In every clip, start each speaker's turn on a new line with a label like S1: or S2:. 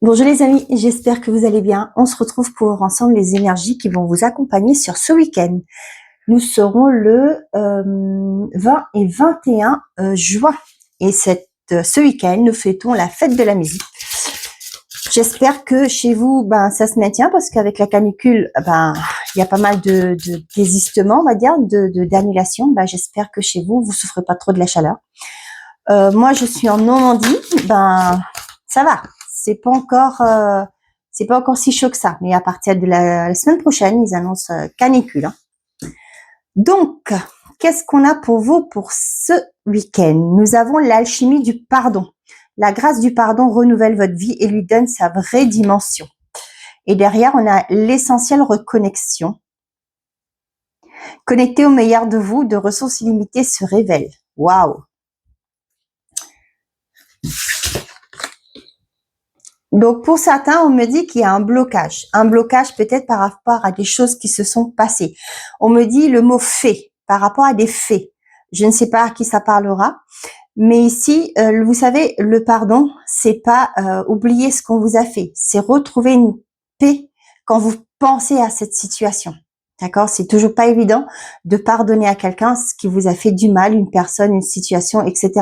S1: Bonjour les amis, j'espère que vous allez bien. On se retrouve pour voir ensemble les énergies qui vont vous accompagner sur ce week-end. Nous serons le 20 et 21 juin. Et ce week-end, nous fêtons la fête de la musique. J'espère que chez vous, ça se maintient parce qu'avec la canicule, il y a pas mal de désistements, on va dire, d'annulation. J'espère que chez vous, vous souffrez pas trop de la chaleur. Moi, je suis en Normandie. Ça va. C'est pas encore si chaud que ça. Mais à partir de la semaine prochaine, ils annoncent canicule. Donc, qu'est-ce qu'on a pour vous pour ce week-end? Nous avons l'alchimie du pardon. La grâce du pardon renouvelle votre vie et lui donne sa vraie dimension. Et derrière, on a l'essentielle reconnexion. Connecté au meilleur de vous, de ressources illimitées se révèle. Waouh! Donc, pour certains, on me dit qu'il y a un blocage peut-être par rapport à des choses qui se sont passées. On me dit le mot fait, par rapport à des faits. Je ne sais pas à qui ça parlera, mais ici, vous savez, le pardon, c'est pas oublier ce qu'on vous a fait, c'est retrouver une paix quand vous pensez à cette situation. D'accord? C'est toujours pas évident de pardonner à quelqu'un ce qui vous a fait du mal, une personne, une situation, etc.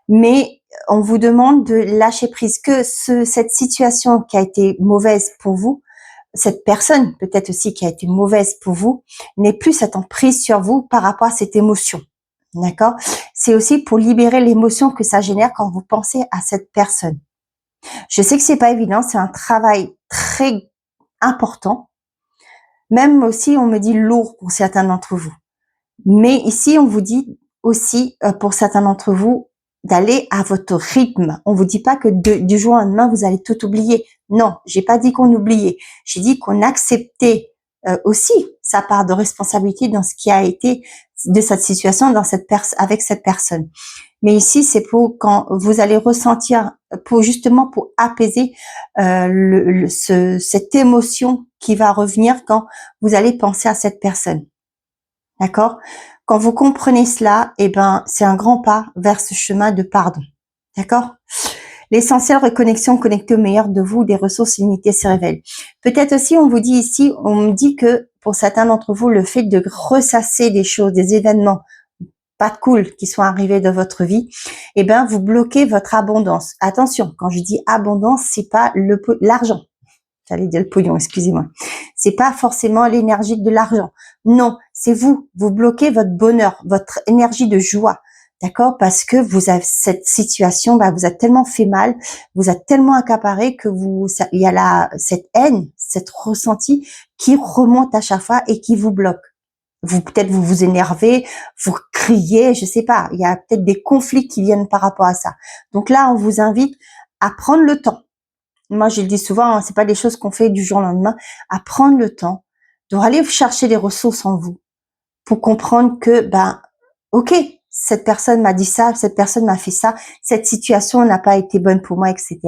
S1: Mais on vous demande de lâcher prise, que cette situation qui a été mauvaise pour vous, cette personne peut-être aussi qui a été mauvaise pour vous, n'ait plus cette emprise sur vous par rapport à cette émotion. D'accord? C'est aussi pour libérer l'émotion que ça génère quand vous pensez à cette personne. Je sais que c'est pas évident, c'est un travail très important. Même aussi, on me dit lourd pour certains d'entre vous. Mais ici, on vous dit aussi, pour certains d'entre vous, d'aller à votre rythme. On vous dit pas que du jour au lendemain, vous allez tout oublier. Non, j'ai pas dit qu'on oubliait. J'ai dit qu'on acceptait aussi sa part de responsabilité dans ce qui a été de cette situation avec cette personne. Mais ici, c'est pour quand vous allez ressentir, justement pour apaiser cette émotion qui va revenir quand vous allez penser à cette personne. D'accord? Quand vous comprenez cela, c'est un grand pas vers ce chemin de pardon. D'accord? L'essentielle reconnexion connectée au meilleur de vous, des ressources limitées se révèle. Peut-être aussi, on vous dit ici, on me dit que pour certains d'entre vous, le fait de ressasser des choses, des événements pas cool qui sont arrivés dans votre vie, vous bloquez votre abondance. Attention, quand je dis abondance, c'est pas l'argent. J'allais dire le pognon, excusez-moi. C'est pas forcément l'énergie de l'argent. Non, c'est vous. Vous bloquez votre bonheur, votre énergie de joie. D'accord? Parce que vous avez cette situation, vous a tellement fait mal, vous a tellement accaparé que il y a cette haine, cette ressenti qui remonte à chaque fois et qui vous bloque. Peut-être vous vous énervez, vous criez, je sais pas. Il y a peut-être des conflits qui viennent par rapport à ça. Donc là, on vous invite à prendre le temps. Moi, je le dis souvent, c'est pas des choses qu'on fait du jour au lendemain, à prendre le temps de aller chercher des ressources en vous pour comprendre que, ok, cette personne m'a dit ça, cette personne m'a fait ça, cette situation n'a pas été bonne pour moi, etc.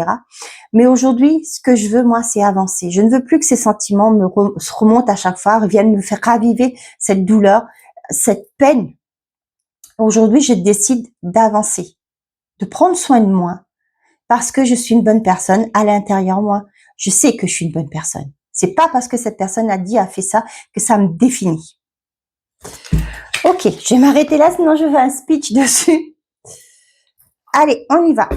S1: Mais aujourd'hui, ce que je veux, moi, c'est avancer. Je ne veux plus que ces sentiments se remontent à chaque fois, viennent me faire raviver cette douleur, cette peine. Aujourd'hui, je décide d'avancer, de prendre soin de moi, parce que je suis une bonne personne à l'intérieur, moi. Je sais que je suis une bonne personne. C'est pas parce que cette personne a fait ça que ça me définit. Ok, je vais m'arrêter là, sinon je fais un speech dessus. Allez, on y va.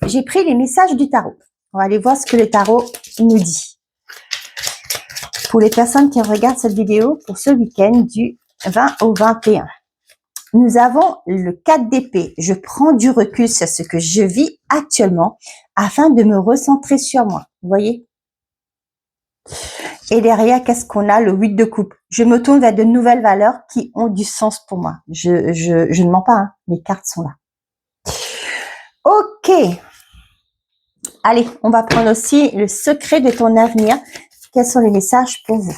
S1: J'ai pris les messages du tarot. On va aller voir ce que le tarot nous dit. Pour les personnes qui regardent cette vidéo pour ce week-end du 20 au 21. Nous avons le 4 d'épée. Je prends du recul sur ce que je vis actuellement afin de me recentrer sur moi. Vous voyez? Et derrière, qu'est-ce qu'on a? Le 8 de coupe. Je me tourne vers de nouvelles valeurs qui ont du sens pour moi. Je ne mens pas, hein. Les cartes sont là. Ok. Allez, on va prendre aussi le secret de ton avenir. Quels sont les messages pour vous?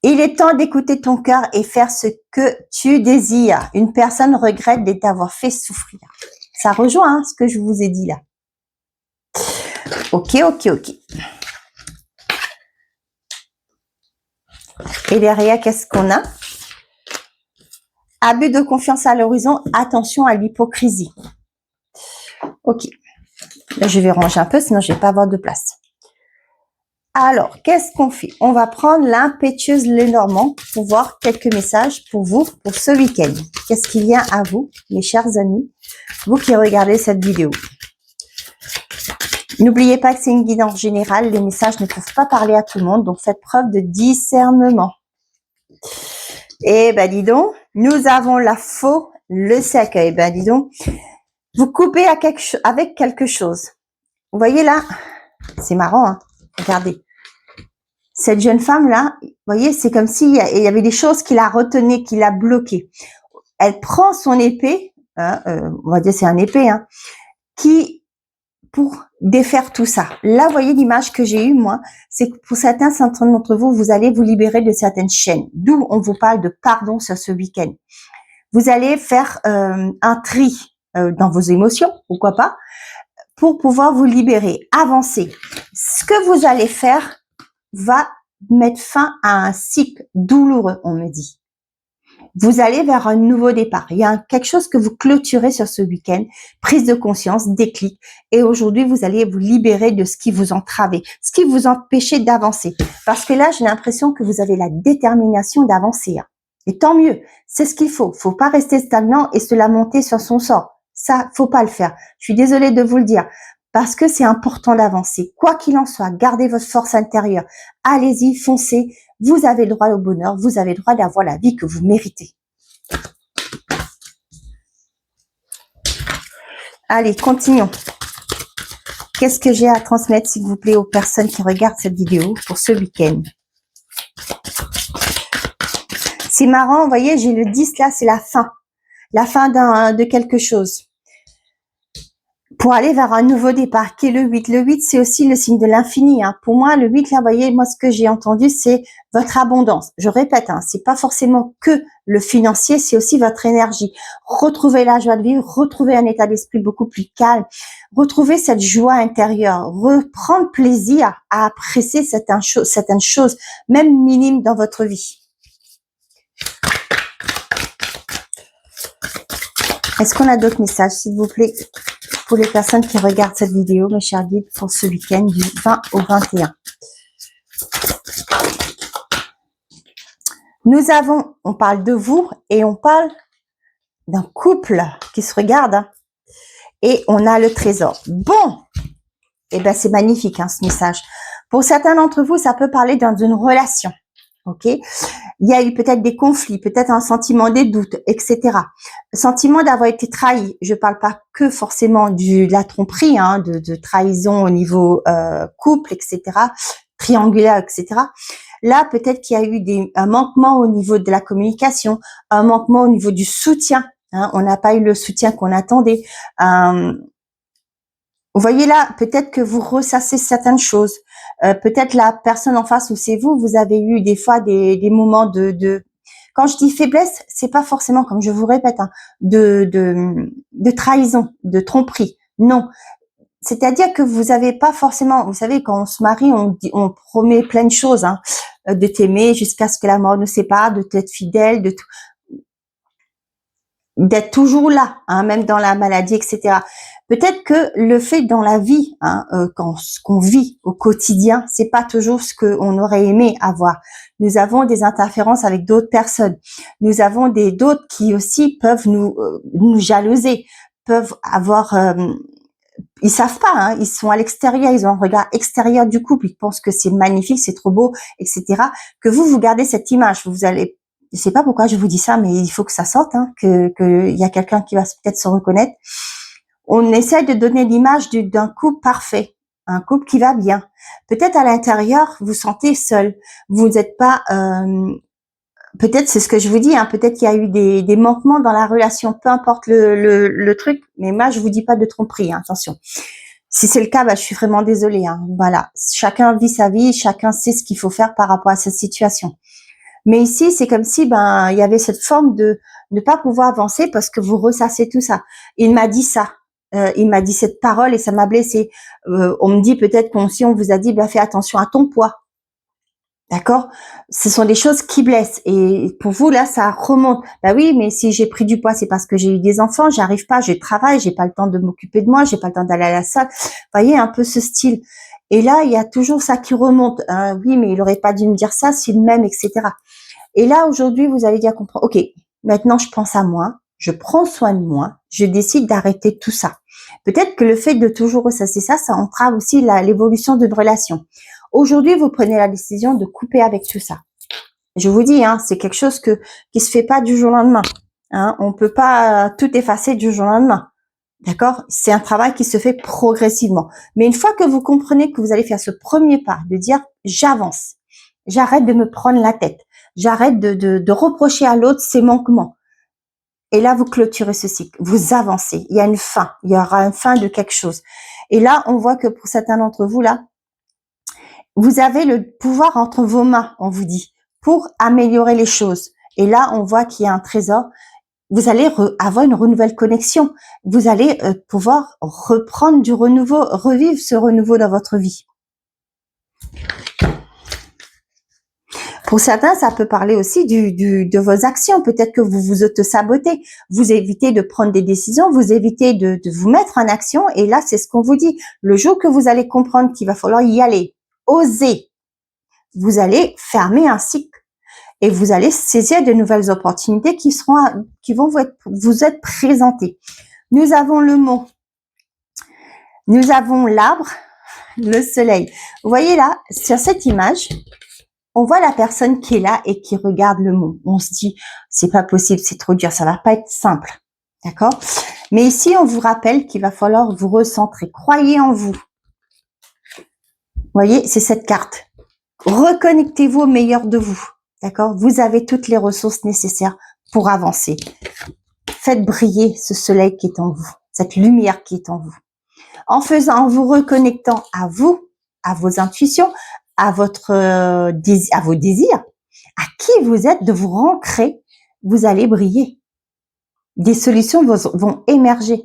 S1: Il est temps d'écouter ton cœur et faire ce que tu désires. Une personne regrette de t'avoir fait souffrir. Ça rejoint ce que je vous ai dit là. Ok. Et derrière, qu'est-ce qu'on a? Abus de confiance à l'horizon, attention à l'hypocrisie. Ok. Là, je vais ranger un peu, sinon je vais pas avoir de place. Alors, qu'est-ce qu'on fait? On va prendre l'impétueuse Lenormand pour voir quelques messages pour vous pour ce week-end. Qu'est-ce qui vient à vous, mes chers amis, vous qui regardez cette vidéo? N'oubliez pas que c'est une guidance générale, les messages ne peuvent pas parler à tout le monde, donc faites preuve de discernement. Eh ben dis donc, nous avons la faux, le cercueil. Ben dis donc, vous coupez avec quelque chose. Vous voyez là, c'est marrant, hein? Regardez. Cette jeune femme-là, vous voyez, c'est comme s'il y avait des choses qui la retenaient, qui la bloquaient. Elle prend son épée, hein, on va dire c'est un épée, hein, pour défaire tout ça. Là, vous voyez l'image que j'ai eue, moi, c'est que pour certains d'entre vous, vous allez vous libérer de certaines chaînes. D'où on vous parle de pardon sur ce week-end. Vous allez faire un tri dans vos émotions, pourquoi pas, pour pouvoir vous libérer, avancer. Ce que vous allez faire va mettre fin à un cycle douloureux, on me dit. Vous allez vers un nouveau départ. Il y a quelque chose que vous clôturez sur ce week-end, prise de conscience, déclic. Et aujourd'hui, vous allez vous libérer de ce qui vous entravait, ce qui vous empêchait d'avancer. Parce que là, j'ai l'impression que vous avez la détermination d'avancer. Et tant mieux, c'est ce qu'il faut. Faut pas rester stagnant et se lamenter sur son sort. Ça, faut pas le faire. Je suis désolée de vous le dire. Parce que c'est important d'avancer. Quoi qu'il en soit, gardez votre force intérieure. Allez-y, foncez. Vous avez le droit au bonheur. Vous avez le droit d'avoir la vie que vous méritez. Allez, continuons. Qu'est-ce que j'ai à transmettre, s'il vous plaît, aux personnes qui regardent cette vidéo pour ce week-end? C'est marrant, vous voyez, j'ai le 10 là, c'est la fin. La fin de quelque chose. Pour aller vers un nouveau départ, qui est le 8. Le 8, c'est aussi le signe de l'infini. Hein. Pour moi, le 8, là, vous voyez, moi, ce que j'ai entendu, c'est votre abondance. Je répète, hein, c'est pas forcément que le financier, c'est aussi votre énergie. Retrouver la joie de vivre, retrouver un état d'esprit beaucoup plus calme, retrouver cette joie intérieure, reprendre plaisir à apprécier certaines choses, même minimes dans votre vie. Est-ce qu'on a d'autres messages, s'il vous plaît, pour les personnes qui regardent cette vidéo, mes chers guides, pour ce week-end du 20 au 21. Nous avons, on parle de vous et on parle d'un couple qui se regarde. Hein, et on a le trésor. Bon, eh ben c'est magnifique hein, ce message. Pour certains d'entre vous, ça peut parler d'une relation. Ok, il y a eu peut-être des conflits, peut-être un sentiment des doutes, etc. Sentiment d'avoir été trahi. Je parle pas que forcément de la tromperie, hein, de trahison au niveau couple, etc. Triangulaire, etc. Là, peut-être qu'il y a eu un manquement au niveau de la communication, un manquement au niveau du soutien. Hein, on n'a pas eu le soutien qu'on attendait. Vous voyez là, peut-être que vous ressassez certaines choses. Peut-être la personne en face ou c'est vous, vous avez eu des fois des moments de quand je dis faiblesse, c'est pas forcément, comme je vous répète, hein, de trahison, de tromperie. Non. C'est-à-dire que vous avez pas forcément, vous savez, quand on se marie, on promet plein de choses, hein, de t'aimer jusqu'à ce que la mort nous sépare, de t'être fidèle, d'être toujours là, hein, même dans la maladie, etc. Peut-être que le fait dans la vie, hein, ce qu'on vit au quotidien, c'est pas toujours ce qu'on aurait aimé avoir. Nous avons des interférences avec d'autres personnes. Nous avons d'autres qui aussi peuvent nous jalouser, peuvent avoir, ils savent pas, hein, ils sont à l'extérieur, ils ont un regard extérieur du couple, ils pensent que c'est magnifique, c'est trop beau, etc. Que vous gardez cette image, vous allez, je sais pas pourquoi je vous dis ça, mais il faut que ça sorte, hein, que y a quelqu'un qui va peut-être se reconnaître. On essaie de donner l'image d'un couple parfait, un couple qui va bien. Peut-être à l'intérieur, vous sentez seul. Vous n'êtes pas... peut-être, c'est ce que je vous dis, hein, peut-être qu'il y a eu des manquements dans la relation, peu importe le truc, mais moi, je vous dis pas de tromperie, hein, attention. Si c'est le cas, bah, je suis vraiment désolée. Hein, voilà, chacun vit sa vie, chacun sait ce qu'il faut faire par rapport à cette situation. Mais ici, c'est comme si il y avait cette forme de ne pas pouvoir avancer parce que vous ressassez tout ça. Il m'a dit ça. Il m'a dit cette parole et ça m'a blessée. On me dit peut-être qu'on si on vous a dit fais attention à ton poids. D'accord? Ce sont des choses qui blessent. Et pour vous, là, ça remonte. Bah oui, mais si j'ai pris du poids, c'est parce que j'ai eu des enfants, j'arrive pas, je travaille, j'ai pas le temps de m'occuper de moi, j'ai pas le temps d'aller à la salle. Vous voyez, un peu ce style. Et là, il y a toujours ça qui remonte. Oui, mais il aurait pas dû me dire ça s'il m'aime, etc. Et là, aujourd'hui, vous allez dire comprendre, ok, maintenant je pense à moi, je prends soin de moi, je décide d'arrêter tout ça. Peut-être que le fait de toujours ressasser ça, ça entrave aussi l'évolution d'une relation. Aujourd'hui, vous prenez la décision de couper avec tout ça. Je vous dis, hein, c'est quelque chose qui se fait pas du jour au lendemain. Hein, on peut pas tout effacer du jour au lendemain. D'accord? C'est un travail qui se fait progressivement. Mais une fois que vous comprenez que vous allez faire ce premier pas, de dire j'avance, j'arrête de me prendre la tête, j'arrête de reprocher à l'autre ses manquements. Et là, vous clôturez ce cycle, vous avancez. Il y a une fin, il y aura une fin de quelque chose. Et là, on voit que pour certains d'entre vous, là, vous avez le pouvoir entre vos mains, on vous dit, pour améliorer les choses. Et là, on voit qu'il y a un trésor. Vous allez avoir une nouvelle connexion. Vous allez pouvoir reprendre du renouveau, revivre ce renouveau dans votre vie. Pour certains, ça peut parler aussi de vos actions. Peut-être que vous vous auto-sabotez. Vous évitez de prendre des décisions, vous évitez de vous mettre en action. Et là, c'est ce qu'on vous dit. Le jour que vous allez comprendre qu'il va falloir y aller, oser, vous allez fermer un cycle. Et vous allez saisir de nouvelles opportunités qui vont vous être présentées. Nous avons le mot. Nous avons l'arbre, le soleil. Vous voyez là, sur cette image, on voit la personne qui est là et qui regarde le mont. On se dit, c'est pas possible, c'est trop dur, ça va pas être simple. D'accord? Mais ici, on vous rappelle qu'il va falloir vous recentrer. Croyez en vous. Vous voyez, c'est cette carte. Reconnectez-vous au meilleur de vous. D'accord? Vous avez toutes les ressources nécessaires pour avancer. Faites briller ce soleil qui est en vous, cette lumière qui est en vous. En vous reconnectant à vous, à vos intuitions, à vos désirs, à qui vous êtes, de vous ancrer, vous allez briller. Des solutions vont émerger.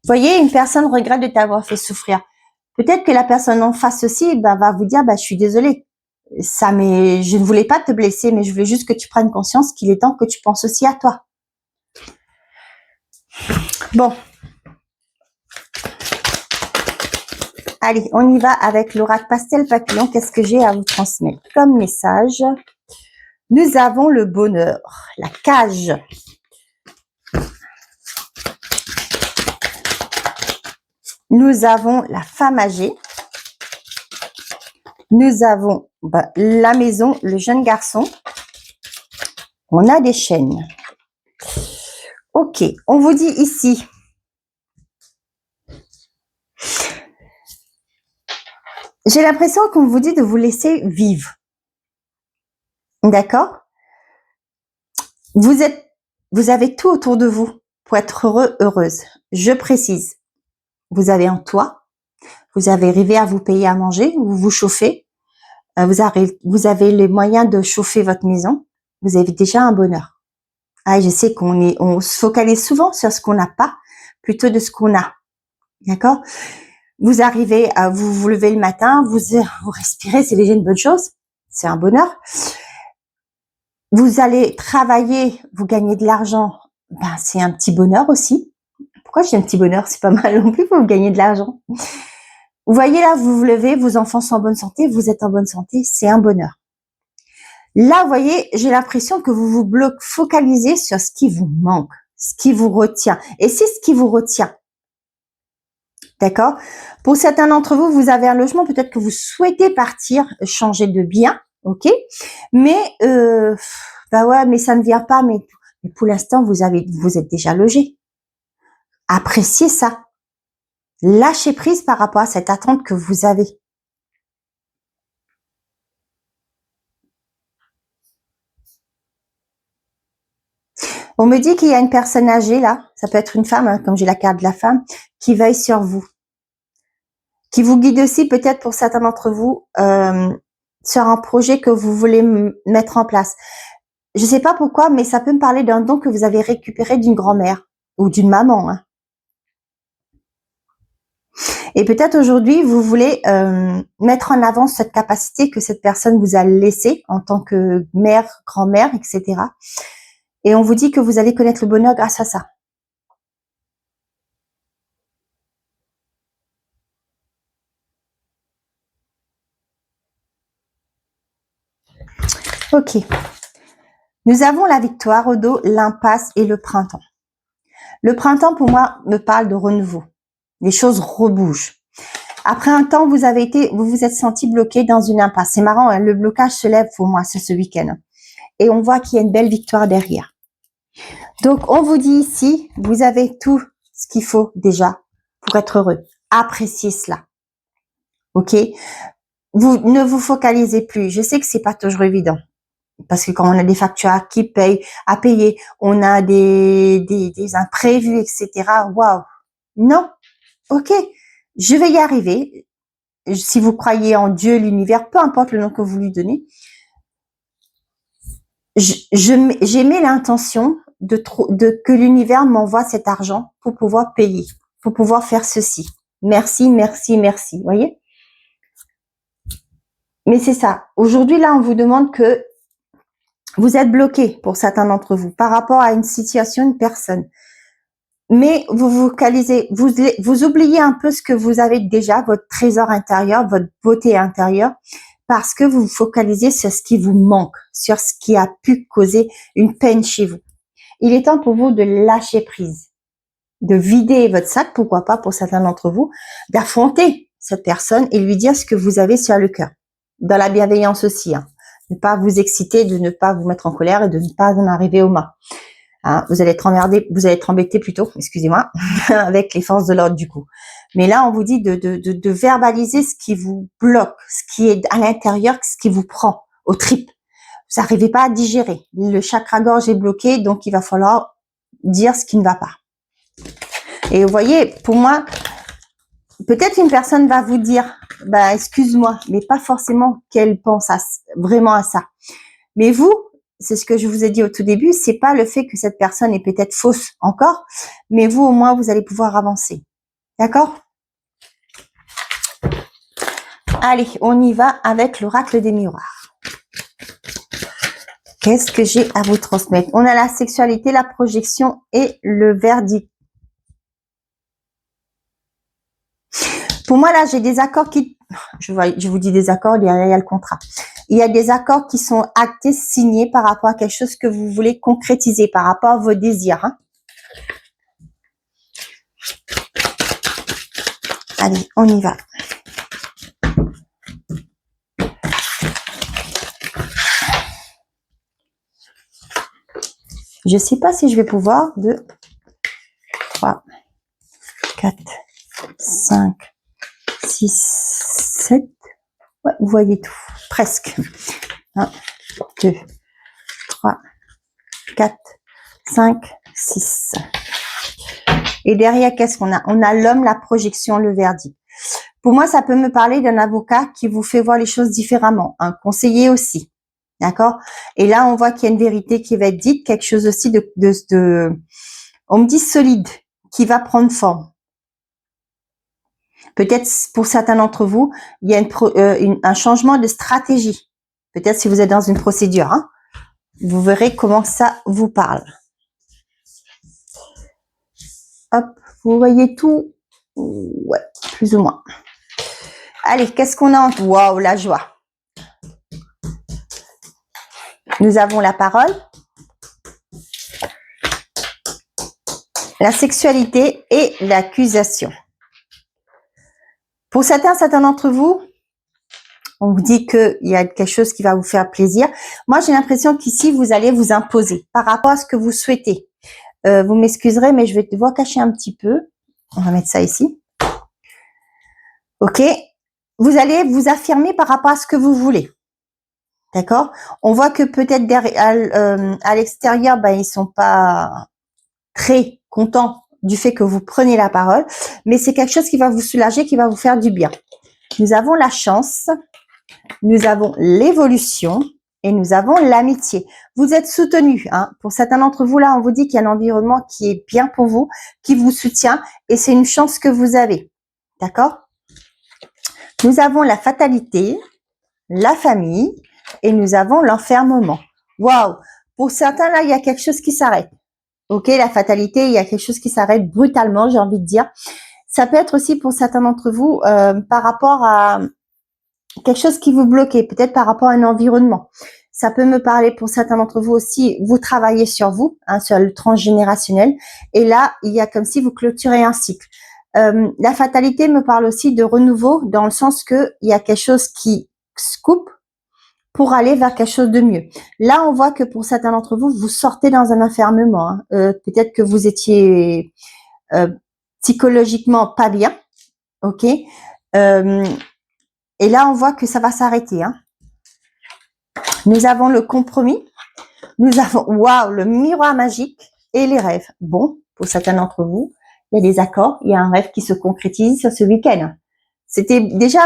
S1: Voyez, une personne regrette de t'avoir fait souffrir. Peut-être que la personne en face aussi va vous dire, je suis désolée. Je ne voulais pas te blesser, mais je voulais juste que tu prennes conscience qu'il est temps que tu penses aussi à toi. Bon. Allez, on y va avec l'oracle Pastel Papillon. Qu'est-ce que j'ai à vous transmettre comme message? Nous avons le bonheur, la cage. Nous avons la femme âgée. Nous avons la maison, le jeune garçon. On a des chaînes. Ok, on vous dit ici. J'ai l'impression qu'on vous dit de vous laisser vivre. D'accord? Vous avez tout autour de vous pour être heureux, heureuse. Je précise. Vous avez un toit. Vous avez arrivé à vous payer à manger, vous vous chauffez. Vous avez les moyens de chauffer votre maison. Vous avez déjà un bonheur. Je sais on se focalise souvent sur ce qu'on n'a pas, plutôt de ce qu'on a. D'accord? Vous arrivez à vous lever le matin, vous respirez, c'est déjà une bonne chose. C'est un bonheur. Vous allez travailler, vous gagnez de l'argent. C'est un petit bonheur aussi. Pourquoi je dis un petit bonheur? C'est pas mal non plus pour vous gagner de l'argent. Vous voyez là, vous vous levez, vos enfants sont en bonne santé, vous êtes en bonne santé, c'est un bonheur. Là, vous voyez, j'ai l'impression que vous vous focalisez sur ce qui vous manque, ce qui vous retient. Et c'est ce qui vous retient. D'accord? Pour certains d'entre vous, vous avez un logement, peut-être que vous souhaitez partir, changer de bien, ok? Mais, mais ça ne vient pas, mais pour l'instant, vous êtes déjà logé. Appréciez ça. Lâchez prise par rapport à cette attente que vous avez. On me dit qu'il y a une personne âgée là, ça peut être une femme, hein, comme j'ai la carte de la femme, qui veille sur vous. Qui vous guide aussi peut-être pour certains d'entre vous sur un projet que vous voulez mettre en place. Je ne sais pas pourquoi, mais ça peut me parler d'un don que vous avez récupéré d'une grand-mère. ou d'une maman, hein. Et peut-être aujourd'hui, vous voulez mettre en avant cette capacité que cette personne vous a laissée en tant que mère, grand-mère, etc. Et on vous dit que vous allez connaître le bonheur grâce à ça. Ok. Nous avons la victoire au dos, l'impasse et le printemps. Le printemps, pour moi, me parle de renouveau. Les choses rebougent. Après un temps, vous vous êtes senti bloqué dans une impasse. C'est marrant, hein, le blocage se lève pour moi, c'est ce week-end. Et on voit qu'il y a une belle victoire derrière. Donc, on vous dit ici, vous avez tout ce qu'il faut déjà pour être heureux. Appréciez cela. Ok? Vous ne vous focalisez plus. Je sais que c'est pas toujours évident. Parce que quand on a des factures à payer, on a des imprévus, etc. Waouh! Non. Ok. Je vais y arriver. Si vous croyez en Dieu, l'univers, peu importe le nom que vous lui donnez, j'émets l'intention que l'univers m'envoie cet argent pour pouvoir payer, pour pouvoir faire ceci. Merci, merci, merci. Voyez? Mais c'est ça. Aujourd'hui, là, on vous demande que vous êtes bloqué pour certains d'entre vous par rapport à une situation, une personne. Mais vous vous focalisez, vous oubliez un peu ce que vous avez déjà, votre trésor intérieur, votre beauté intérieure, parce que vous vous focalisez sur ce qui vous manque, sur ce qui a pu causer une peine chez vous. Il est temps pour vous de lâcher prise, de vider votre sac, pourquoi pas pour certains d'entre vous, d'affronter cette personne et lui dire ce que vous avez sur le cœur. Dans la bienveillance aussi, hein. Ne pas vous exciter, de ne pas vous mettre en colère et de ne pas en arriver au mât. Hein, vous allez être emmerdé, vous allez être embêté plutôt, excusez-moi, avec les forces de l'ordre du coup. Mais là, on vous dit de verbaliser ce qui vous bloque, ce qui est à l'intérieur, ce qui vous prend aux tripes. Vous n'arrivez pas à digérer. Le chakra-gorge est bloqué, donc il va falloir dire ce qui ne va pas. Et vous voyez, pour moi, peut-être une personne va vous dire, bah excuse-moi, mais pas forcément qu'elle pense vraiment à ça. Mais vous, c'est ce que je vous ai dit au tout début, c'est pas le fait que cette personne est peut-être fausse encore, mais vous au moins vous allez pouvoir avancer. D'accord? Allez, on y va avec l'oracle des miroirs. Qu'est-ce que j'ai à vous transmettre? On a la sexualité, la projection et le verdict. Pour moi, là, j'ai des accords qui... Je vous dis des accords, il y a le contrat. Il y a des accords qui sont actés, signés par rapport à quelque chose que vous voulez concrétiser, par rapport à vos désirs. Hein. Allez, on y va. Je ne sais pas si je vais pouvoir. 2, 3, 4, 5, 6, 7. Ouais, vous voyez tout. Presque. 1, 2, 3, 4, 5, 6. Et derrière, qu'est-ce qu'on a? On a l'homme, la projection, le verdict. Pour moi, ça peut me parler d'un avocat qui vous fait voir les choses différemment. Un conseiller aussi. D'accord? Et là, on voit qu'il y a une vérité qui va être dite, quelque chose aussi on me dit solide, qui va prendre forme. Peut-être pour certains d'entre vous, il y a un changement de stratégie. Peut-être si vous êtes dans une procédure. Hein, vous verrez comment ça vous parle. Hop, vous voyez tout? Ouais, plus ou moins. Allez, qu'est-ce qu'on a en... Waouh, la joie. Nous avons la parole, la sexualité et l'accusation. Pour certains d'entre vous, on vous dit qu'il y a quelque chose qui va vous faire plaisir. Moi, j'ai l'impression qu'ici, vous allez vous imposer par rapport à ce que vous souhaitez. Vous m'excuserez, mais je vais devoir cacher un petit peu. On va mettre ça ici. Ok. Vous allez vous affirmer par rapport à ce que vous voulez. D'accord? On voit que peut-être à l'extérieur, ben, ils sont pas très contents du fait que vous preniez la parole, mais c'est quelque chose qui va vous soulager, qui va vous faire du bien. Nous avons la chance, nous avons l'évolution et nous avons l'amitié. Vous êtes soutenu. Hein. Pour certains d'entre vous, là, on vous dit qu'il y a un environnement qui est bien pour vous, qui vous soutient, et c'est une chance que vous avez. D'accord? Nous avons la fatalité, la famille, et nous avons l'enfermement. Waouh! Pour certains, là, il y a quelque chose qui s'arrête. Ok, la fatalité, il y a quelque chose qui s'arrête brutalement, j'ai envie de dire. Ça peut être aussi pour certains d'entre vous par rapport à quelque chose qui vous bloquait, peut-être par rapport à un environnement. Ça peut me parler pour certains d'entre vous aussi, vous travaillez sur vous, hein, sur le transgénérationnel. Et là, il y a comme si vous clôturez un cycle. La fatalité me parle aussi de renouveau dans le sens que il y a quelque chose qui se coupe pour aller vers quelque chose de mieux. Là, on voit que pour certains d'entre vous, vous sortez dans un enfermement. Hein. Peut-être que vous étiez psychologiquement pas bien, ok. Et là, on voit que ça va s'arrêter. Hein. Nous avons le compromis, nous avons, waouh, le miroir magique et les rêves. Bon, pour certains d'entre vous, il y a des accords, il y a un rêve qui se concrétise sur ce week-end. C'était déjà,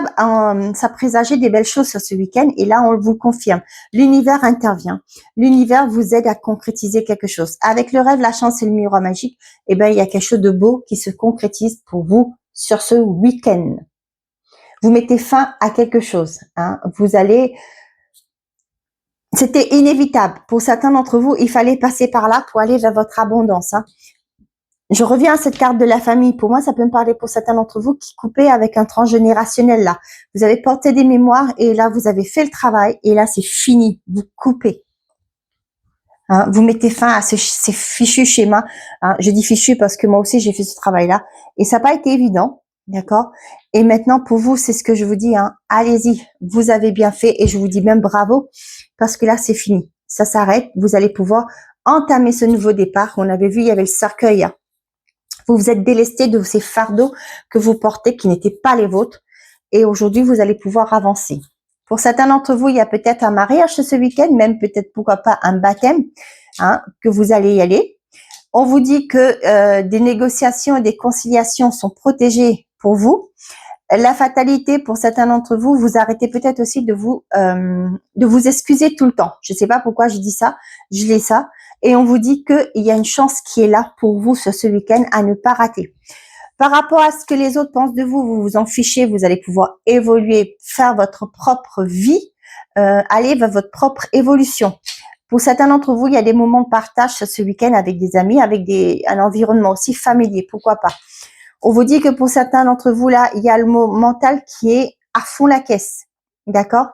S1: ça présageait des belles choses sur ce week-end et là, on vous le confirme. L'univers intervient. L'univers vous aide à concrétiser quelque chose. Avec le rêve, la chance et le miroir magique, eh ben, il y a quelque chose de beau qui se concrétise pour vous sur ce week-end. Vous mettez fin à quelque chose. Hein. Vous allez... C'était inévitable. Pour certains d'entre vous, il fallait passer par là pour aller vers votre abondance. Hein. Je reviens à cette carte de la famille. Pour moi, ça peut me parler pour certains d'entre vous qui coupez avec un transgénérationnel là. Vous avez porté des mémoires et là, vous avez fait le travail et là, c'est fini. Vous coupez. Hein, vous mettez fin à ces fichus schémas. Hein, je dis fichus parce que moi aussi, j'ai fait ce travail-là. Et ça n'a pas été évident. D'accord? Et maintenant, pour vous, c'est ce que je vous dis. Hein, allez-y. Vous avez bien fait et je vous dis même bravo parce que là, c'est fini. Ça s'arrête. Vous allez pouvoir entamer ce nouveau départ. On avait vu, il y avait le cercueil. Hein. Vous vous êtes délesté de ces fardeaux que vous portez qui n'étaient pas les vôtres. Et aujourd'hui, vous allez pouvoir avancer. Pour certains d'entre vous, il y a peut-être un mariage ce week-end, même peut-être, pourquoi pas, un baptême, hein, que vous allez y aller. On vous dit que des négociations et des conciliations sont protégées pour vous. La fatalité, pour certains d'entre vous, vous arrêtez peut-être aussi de vous excuser tout le temps. Je ne sais pas pourquoi je dis ça, je lis ça. Et on vous dit qu'il y a une chance qui est là pour vous sur ce week-end à ne pas rater. Par rapport à ce que les autres pensent de vous, vous vous en fichez, vous allez pouvoir évoluer, faire votre propre vie, aller vers votre propre évolution. Pour certains d'entre vous, il y a des moments de partage ce week-end avec des amis, avec un environnement aussi familier, pourquoi pas. On vous dit que pour certains d'entre vous, là, il y a le mot mental qui est à fond la caisse, d'accord?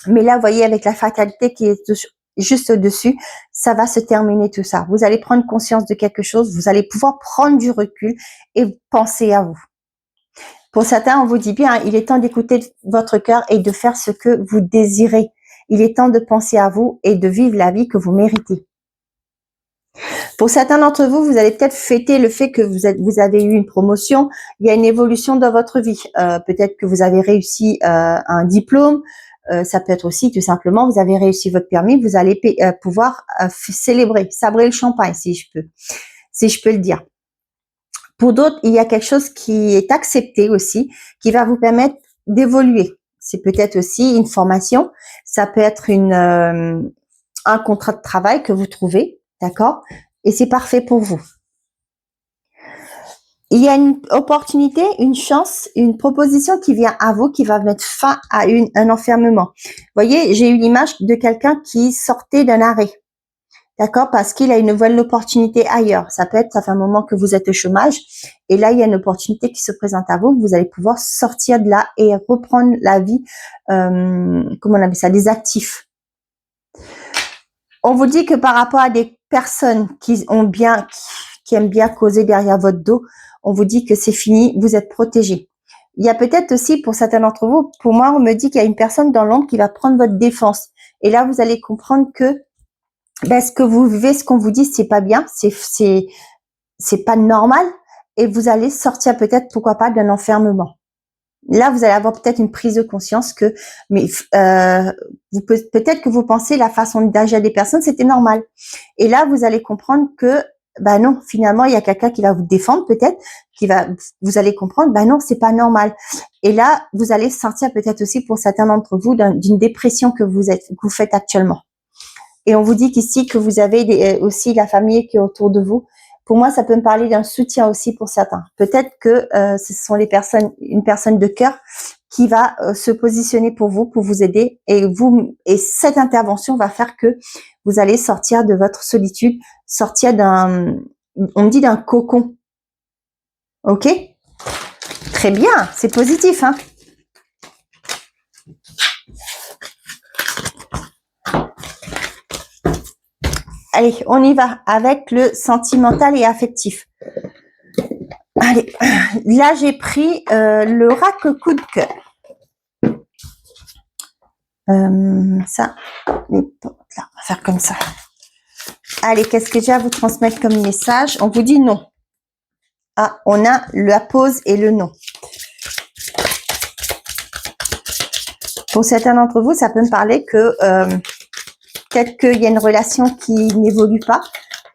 S1: Mais là, vous voyez, avec la fatalité qui est juste au-dessus, ça va se terminer tout ça. Vous allez prendre conscience de quelque chose, vous allez pouvoir prendre du recul et penser à vous. Pour certains, on vous dit bien, il est temps d'écouter votre cœur et de faire ce que vous désirez. Il est temps de penser à vous et de vivre la vie que vous méritez. Pour certains d'entre vous, vous allez peut-être fêter le fait que vous avez eu une promotion, il y a une évolution dans votre vie. Peut-être que vous avez réussi un diplôme, ça peut être aussi tout simplement, vous avez réussi votre permis, vous allez pouvoir célébrer, sabrer le champagne si je peux le dire. Pour d'autres, il y a quelque chose qui est accepté aussi, qui va vous permettre d'évoluer. C'est peut-être aussi une formation, ça peut être un contrat de travail que vous trouvez, d'accord? Et c'est parfait pour vous. Il y a une opportunité, une chance, une proposition qui vient à vous, qui va mettre fin à un enfermement. Vous voyez, j'ai eu l'image de quelqu'un qui sortait d'un arrêt. D'accord? Parce qu'il a une nouvelle opportunité ailleurs. Ça fait un moment que vous êtes au chômage. Et là, il y a une opportunité qui se présente à vous. Vous allez pouvoir sortir de là et reprendre la vie, comment on appelle ça, des actifs. On vous dit que par rapport à des personnes qui aiment bien causer derrière votre dos, on vous dit que c'est fini, vous êtes protégés. Il y a peut-être aussi, pour certains d'entre vous, pour moi, on me dit qu'il y a une personne dans l'ombre qui va prendre votre défense. Et là, vous allez comprendre que ce que vous vivez, ce qu'on vous dit, c'est pas bien, c'est pas normal, et vous allez sortir peut-être, pourquoi pas, d'un enfermement. Là, vous allez avoir peut-être une prise de conscience que, mais peut-être que vous pensez la façon d'agir des personnes, c'était normal. Et là, vous allez comprendre que bah non, finalement, il y a quelqu'un qui va vous défendre peut-être, vous allez comprendre, bah non, c'est pas normal. Et là, vous allez sortir peut-être aussi pour certains d'entre vous d'une dépression que vous faites actuellement. Et on vous dit qu'ici que vous avez aussi la famille qui est autour de vous. Pour moi, ça peut me parler d'un soutien aussi pour certains. Peut-être que ce sont une personne de cœur qui va se positionner pour vous aider. Et cette intervention va faire que vous allez sortir de votre solitude, sortir on me dit d'un cocon. Ok? Très bien, c'est positif, hein? Allez, on y va avec le sentimental et affectif. Allez, là j'ai pris l'oracle coup de cœur. Ça, là, on va faire comme ça. Allez, qu'est-ce que j'ai à vous transmettre comme message? On vous dit non. Ah, on a la pause et le non. Pour certains d'entre vous, ça peut me parler que peut-être qu'il y a une relation qui n'évolue pas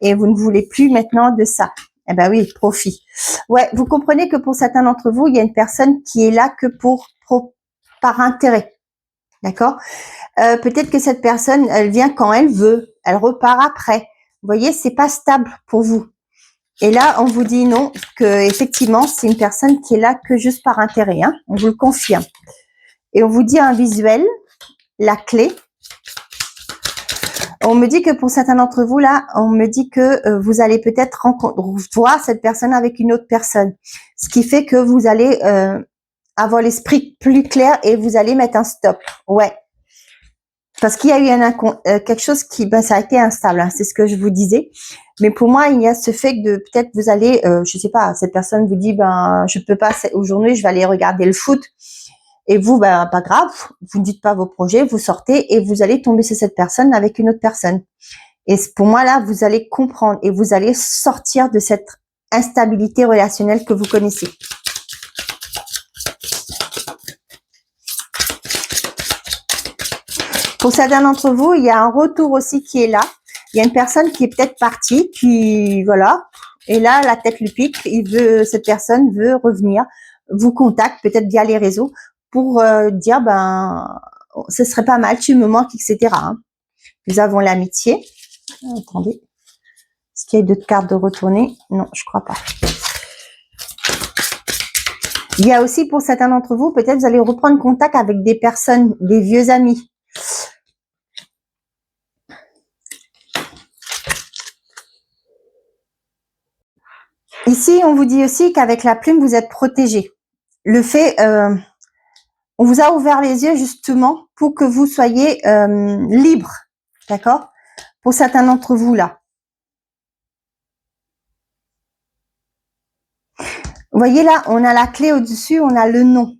S1: et vous ne voulez plus maintenant de ça. Eh ben oui, profit. Ouais, vous comprenez que pour certains d'entre vous, il y a une personne qui est là que par intérêt. D'accord? Peut-être que cette personne, elle vient quand elle veut, elle repart après. Vous voyez, c'est pas stable pour vous. Et là, on vous dit non, que effectivement, c'est une personne qui est là que juste par intérêt. Hein, on vous le confirme. Et on vous dit un visuel, la clé. On me dit que pour certains d'entre vous, là, on me dit que vous allez peut-être voir cette personne avec une autre personne. Ce qui fait que vous allez avoir l'esprit plus clair et vous allez mettre un stop. Ouais. Parce qu'il y a eu quelque chose qui, ça a été instable, hein, c'est ce que je vous disais. Mais pour moi, il y a ce fait que peut-être vous allez, je sais pas, cette personne vous dit, je peux pas aujourd'hui, je vais aller regarder le foot. Et vous, pas grave, vous ne dites pas vos projets, vous sortez et vous allez tomber sur cette personne avec une autre personne. Et pour moi, là, vous allez comprendre et vous allez sortir de cette instabilité relationnelle que vous connaissez. Pour certains d'entre vous, il y a un retour aussi qui est là. Il y a une personne qui est peut-être partie, puis voilà. Et là, la tête lui pique. Cette personne veut revenir, vous contacte peut-être via les réseaux pour dire, ce serait pas mal, tu me manques, etc. Hein. Nous avons l'amitié. Attendez. Est-ce qu'il y a d'autres cartes de retourner? Non, je crois pas. Il y a aussi pour certains d'entre vous, peut-être vous allez reprendre contact avec des personnes, des vieux amis. Ici, on vous dit aussi qu'avec la plume, vous êtes protégé. Le fait, on vous a ouvert les yeux justement pour que vous soyez libre, d'accord? Pour certains d'entre vous là. Vous voyez là, on a la clé au-dessus, on a le non.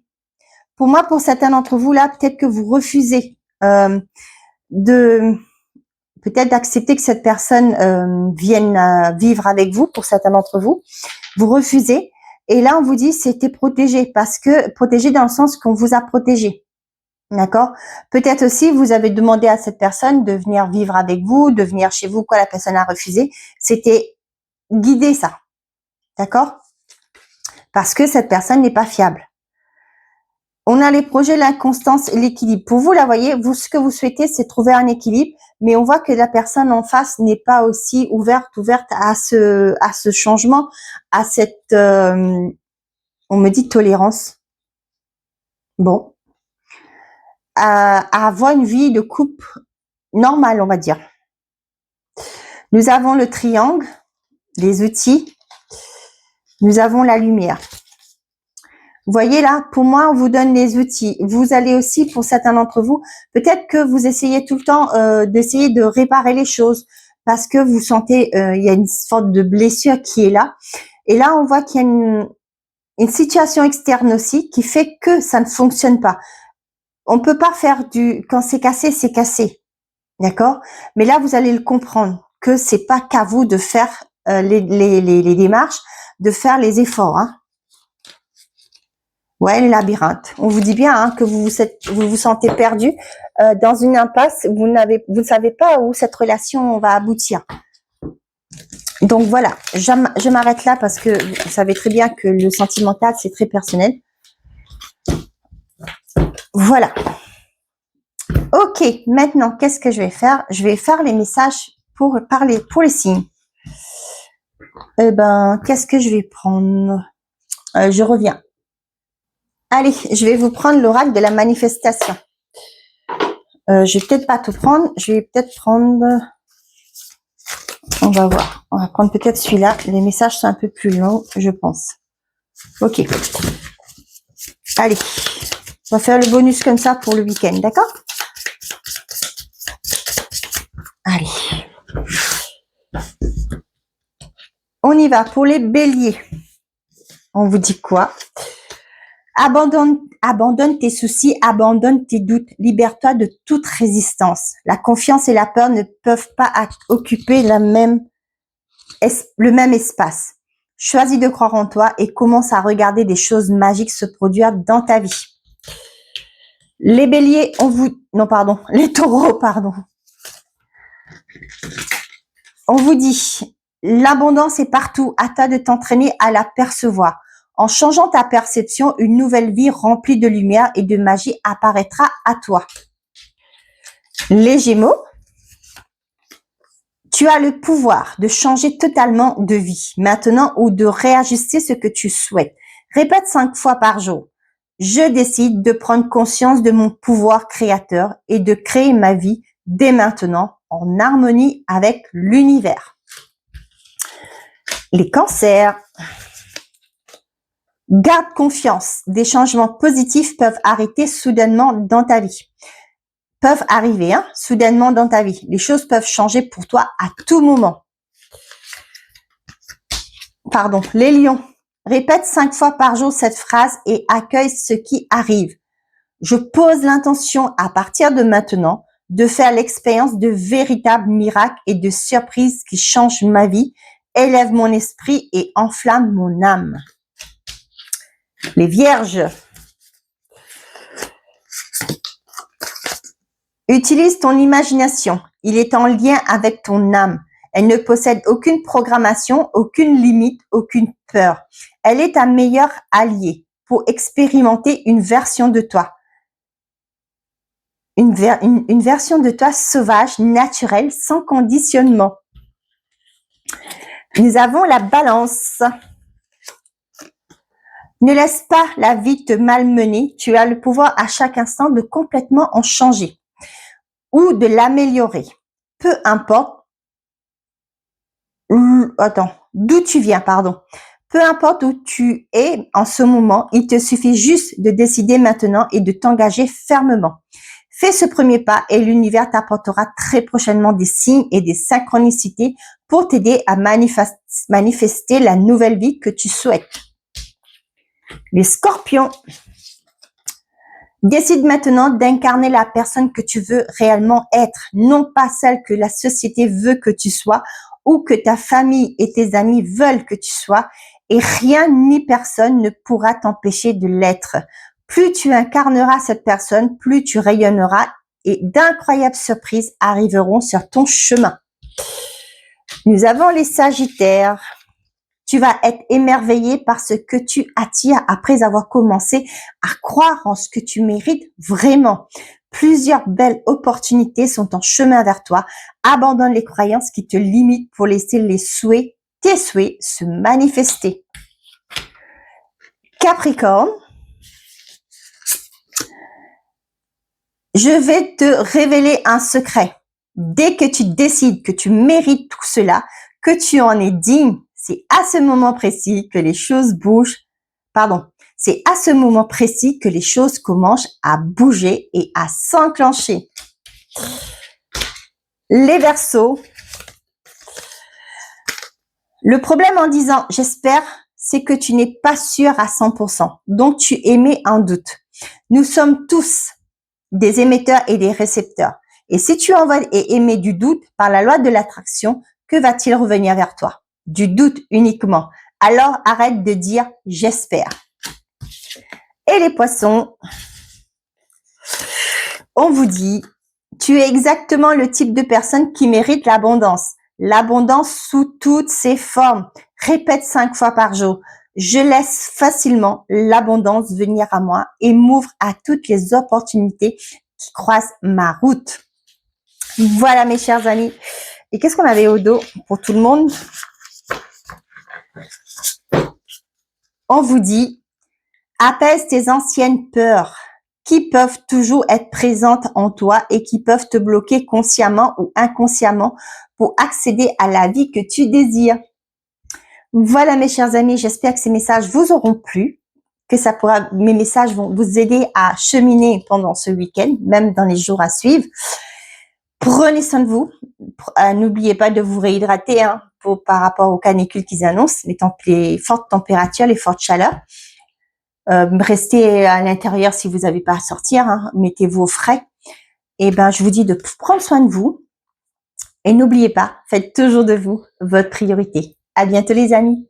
S1: Pour moi, pour certains d'entre vous là, peut-être que vous refusez peut-être d'accepter que cette personne vienne vivre avec vous, pour certains d'entre vous. Vous refusez. Et là, on vous dit, c'était protégé, parce que protégé dans le sens qu'on vous a protégé. D'accord? Peut-être aussi, vous avez demandé à cette personne de venir vivre avec vous, de venir chez vous, quoi, la personne a refusé. C'était guidé, ça. D'accord? Parce que cette personne n'est pas fiable. On a les projets, l'inconstance et l'équilibre. Pour vous, là, voyez, ce que vous souhaitez, c'est trouver un équilibre, mais on voit que la personne en face n'est pas aussi ouverte à ce changement, à cette, on me dit tolérance. Bon. À avoir une vie de couple normale, on va dire. Nous avons le triangle, les outils. Nous avons la lumière. Vous voyez là, pour moi, on vous donne les outils. Vous allez aussi, pour certains d'entre vous, peut-être que vous essayez tout le temps d'essayer de réparer les choses parce que vous sentez, il y a une sorte de blessure qui est là. Et là, on voit qu'il y a une situation externe aussi qui fait que ça ne fonctionne pas. On peut pas faire quand c'est cassé, c'est cassé. D'accord? Mais là, vous allez le comprendre que c'est pas qu'à vous de faire les démarches, de faire les efforts, hein. Ouais, le labyrinthe. On vous dit bien que vous vous sentez perdu dans une impasse. Vous ne savez pas où cette relation va aboutir. Donc voilà, je m'arrête là parce que vous savez très bien que le sentimental, c'est très personnel. Voilà. Ok, maintenant, qu'est-ce que je vais faire? Je vais faire les messages pour les signes. Eh ben, qu'est-ce que je vais prendre? Je reviens. Allez, je vais vous prendre l'oracle de la manifestation. Je vais peut-être pas tout prendre. Je vais peut-être prendre... On va voir. On va prendre peut-être celui-là. Les messages sont un peu plus longs, je pense. Ok. Allez. On va faire le bonus comme ça pour le week-end, d'accord? Allez. On y va pour les béliers. On vous dit quoi? Abandonne tes soucis, abandonne tes doutes, libère-toi de toute résistance. La confiance et la peur ne peuvent pas occuper le même espace. Choisis de croire en toi et commence à regarder des choses magiques se produire dans ta vie. Les béliers, les taureaux, on vous dit, l'abondance est partout, à toi de t'entraîner à la percevoir. En changeant ta perception, une nouvelle vie remplie de lumière et de magie apparaîtra à toi. Les Gémeaux, tu as le pouvoir de changer totalement de vie maintenant ou de réajuster ce que tu souhaites. Répète 5 fois par jour. Je décide de prendre conscience de mon pouvoir créateur et de créer ma vie dès maintenant en harmonie avec l'univers. Les cancers. Garde confiance. Des changements positifs peuvent arriver soudainement dans ta vie. Soudainement dans ta vie. Les choses peuvent changer pour toi à tout moment. Les lions. Répète 5 fois par jour cette phrase et accueille ce qui arrive. Je pose l'intention à partir de maintenant de faire l'expérience de véritables miracles et de surprises qui changent ma vie, élèvent mon esprit et enflamment mon âme. Les vierges. Utilise ton imagination. Il est en lien avec ton âme. Elle ne possède aucune programmation, aucune limite, aucune peur. Elle est ta meilleure alliée pour expérimenter une version de toi. Une version de toi sauvage, naturelle, sans conditionnement. Nous avons la balance. Ne laisse pas la vie te malmener. Tu as le pouvoir à chaque instant de complètement en changer ou de l'améliorer. Peu importe d'où tu viens, Peu importe où tu es en ce moment, il te suffit juste de décider maintenant et de t'engager fermement. Fais ce premier pas et l'univers t'apportera très prochainement des signes et des synchronicités pour t'aider à manifester la nouvelle vie que tu souhaites. Les scorpions. Décide maintenant d'incarner la personne que tu veux réellement être, non pas celle que la société veut que tu sois ou que ta famille et tes amis veulent que tu sois, et rien ni personne ne pourra t'empêcher de l'être. Plus tu incarneras cette personne, plus tu rayonneras et d'incroyables surprises arriveront sur ton chemin. Nous avons les Sagittaires. Tu vas être émerveillé par ce que tu attires après avoir commencé à croire en ce que tu mérites vraiment. Plusieurs belles opportunités sont en chemin vers toi. Abandonne les croyances qui te limitent pour laisser tes souhaits se manifester. Capricorne, je vais te révéler un secret. Dès que tu décides que tu mérites tout cela, que tu en es digne, c'est à ce moment précis que les choses c'est à ce moment précis que les choses commencent à bouger et à s'enclencher. Les Verseaux. Le problème en disant « j'espère », c'est que tu n'es pas sûr à 100%. Donc, tu émets un doute. Nous sommes tous des émetteurs et des récepteurs. Et si tu envoies et émets du doute par la loi de l'attraction, que va-t-il revenir vers toi? Du doute uniquement. Alors, arrête de dire « j'espère ». Et les poissons, on vous dit, tu es exactement le type de personne qui mérite l'abondance. L'abondance sous toutes ses formes. Répète 5 fois par jour. Je laisse facilement l'abondance venir à moi et m'ouvre à toutes les opportunités qui croisent ma route. Voilà mes chers amis. Et qu'est-ce qu'on avait au dos pour tout le monde? On vous dit, apaise tes anciennes peurs qui peuvent toujours être présentes en toi et qui peuvent te bloquer consciemment ou inconsciemment pour accéder à la vie que tu désires. Voilà mes chers amis, j'espère que ces messages vous auront plu, que mes messages vont vous aider à cheminer pendant ce week-end, même dans les jours à suivre. Prenez soin de vous. N'oubliez pas de vous réhydrater par rapport aux canicules qu'ils annoncent, les fortes températures, les fortes chaleurs. Restez à l'intérieur si vous n'avez pas à sortir. Mettez-vous au frais. Et je vous dis de prendre soin de vous. Et n'oubliez pas, faites toujours de vous votre priorité. À bientôt les amis.